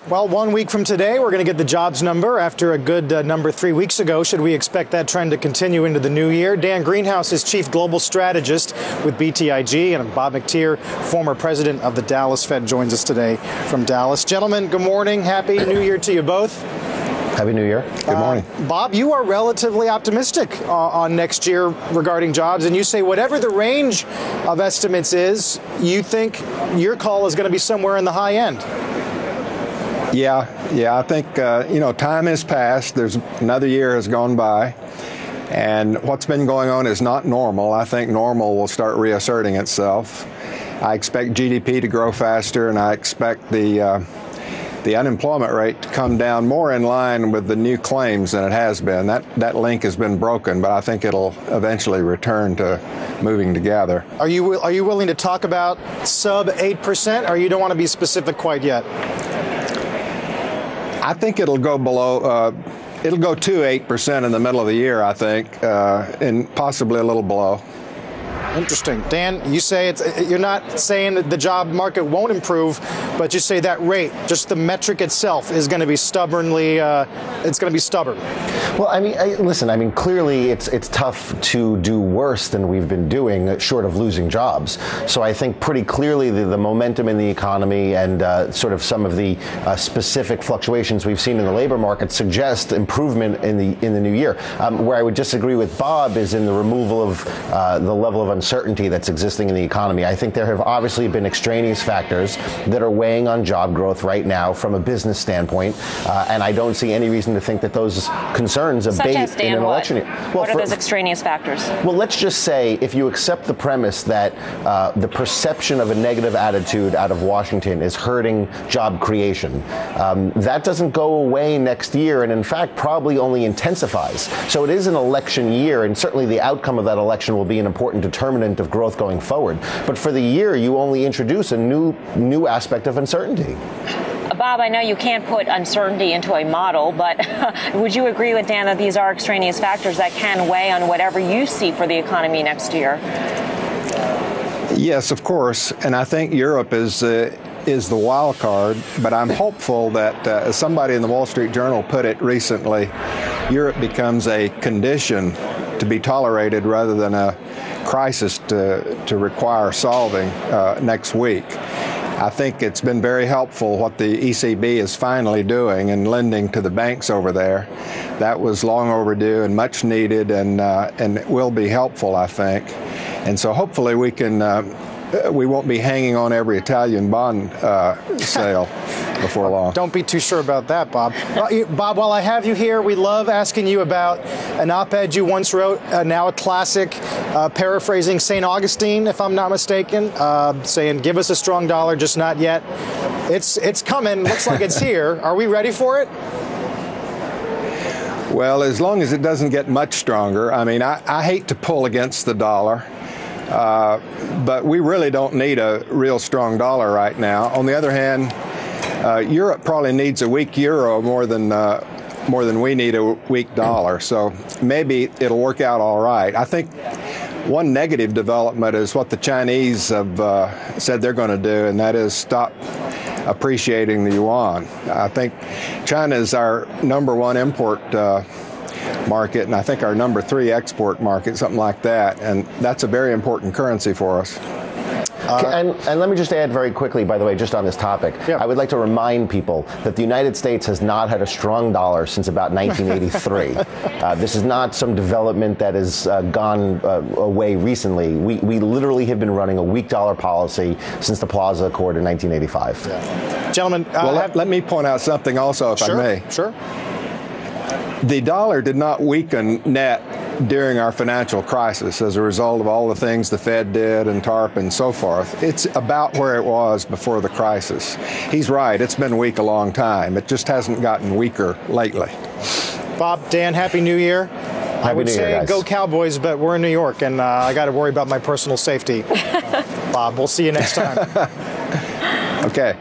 Well, 1 week from today, we're going to get the jobs number after a good number 3 weeks ago. Should we expect that trend to continue into the new year? Dan Greenhouse is Chief Global Strategist with BTIG, and Bob McTeer, former president of the Dallas Fed, joins us today from Dallas. Gentlemen, good morning. Happy New Year to you both. Happy New Year. Good morning. Bob, you are relatively optimistic on next year regarding jobs, and you say whatever the range of estimates is, you think your call is going to be somewhere in the high end. Yeah, I think, time has passed. There's another year has gone by, and what's been going on is not normal. I think normal will start reasserting itself. I expect GDP to grow faster, and I expect the unemployment rate to come down more in line with the new claims than it has been. That link has been broken, but I think it'll eventually return to moving together. Are you willing to talk about sub 8%, or you don't want to be specific quite yet? I think it'll go below, it'll go to 8% in the middle of the year, I think, and possibly a little below. Interesting. Dan, you say you're not saying that the job market won't improve, but you say that rate, just the metric itself, is going to be stubbornly, it's going to be stubborn. Well, listen, clearly it's tough to do worse than we've been doing, short of losing jobs. So I think pretty clearly the momentum in the economy and sort of some of the specific fluctuations we've seen in the labor market suggest improvement in the new year. Where I would disagree with Bob is in the removal of the level of uncertainty that's existing in the economy. I think there have obviously been extraneous factors that are weighing on job growth right now from a business standpoint, and I don't see any reason to think that those concerns abate in an election year. Well, what are those extraneous factors? Well, let's just say if you accept the premise that the perception of a negative attitude out of Washington is hurting job creation, that doesn't go away next year, and in fact probably only intensifies. So it is an election year, and certainly the outcome of that election will be an important determinant of growth going forward. But for the year, you only introduce a new aspect of uncertainty. Bob, I know you can't put uncertainty into a model, but would you agree with Dan that these are extraneous factors that can weigh on whatever you see for the economy next year? Yes, of course. And I think Europe is the wild card, but I'm hopeful that, as somebody in the Wall Street Journal put it recently, Europe becomes a condition to be tolerated rather than a crisis to require solving next week. I think it's been very helpful what the ECB is finally doing and lending to the banks over there. That was long overdue and much needed, and it will be helpful, I think. And so hopefully we won't be hanging on every Italian bond sale before long. Don't be too sure about that, Bob. Bob, while I have you here, we love asking you about an op-ed you once wrote, now a classic, paraphrasing St. Augustine, if I'm not mistaken, saying, give us a strong dollar, just not yet. It's coming. Looks like it's here. Are we ready for it? Well, as long as it doesn't get much stronger. I hate to pull against the dollar. But we really don't need a real strong dollar right now. On the other hand, Europe probably needs a weak euro more than we need a weak dollar. So maybe it'll work out all right. I think one negative development is what the Chinese have said they're going to do, and that is stop appreciating the yuan. I think China is our number one import market, and I think our number 3 export market, something like that, and that's a very important currency for us. And let me just add very quickly, by the way, just on this topic, yeah. I would like to remind people that the United States has not had a strong dollar since about 1983. This is not some development that has gone away recently. We literally have been running a weak dollar policy since the Plaza Accord in 1985. Yeah. Gentlemen, let me point out something also, if I may. Sure. The dollar did not weaken net during our financial crisis as a result of all the things the Fed did and TARP and so forth. It's about where it was before the crisis. He's right. It's been weak a long time. It just hasn't gotten weaker lately. Bob, Dan, Happy New Year. I would say guys. Go Cowboys, but we're in New York, and I got to worry about my personal safety. Bob, we'll see you next time. Okay.